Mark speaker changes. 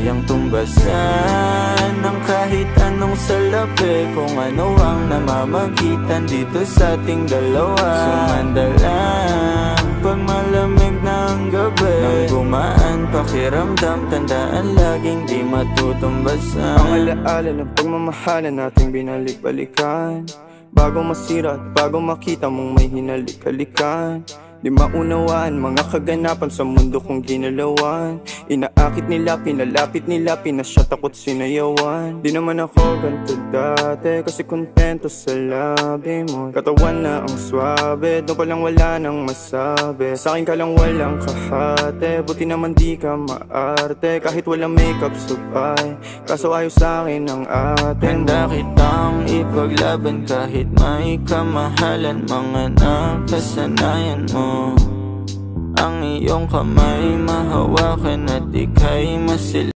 Speaker 1: kayang tumbasan ng kahit anong salapi, kung ano ang namamagitan dito sa ating dalawa. Sumanda lang pag malamig na ang gabi, nang gumaan pakiramdam, tandaan laging di matutumbasan.
Speaker 2: Ang alaala ng pagmamahalan nating binalik-balikan, bago masira at bago makita mong may hinalik-halikan. Di maunawaan mga kaganapan sa mundo kong ginalawan. Inaakit nila, pinalapit nila, pinasya takot sinayawan. Di naman ako ganito dati, kasi kontento sa labi mo. Katawan na ang swabe, doon pa lang wala nang masabi. Sa'kin ka lang walang kahate, buti naman di ka maarte. Kahit walang makeup subay, kaso ayos sa'kin ang atin.
Speaker 1: Handa kitang ipaglaban kahit may kamahalan, mga nakasanayan mo. Ang iyong kamay mahawakan at ika'y masil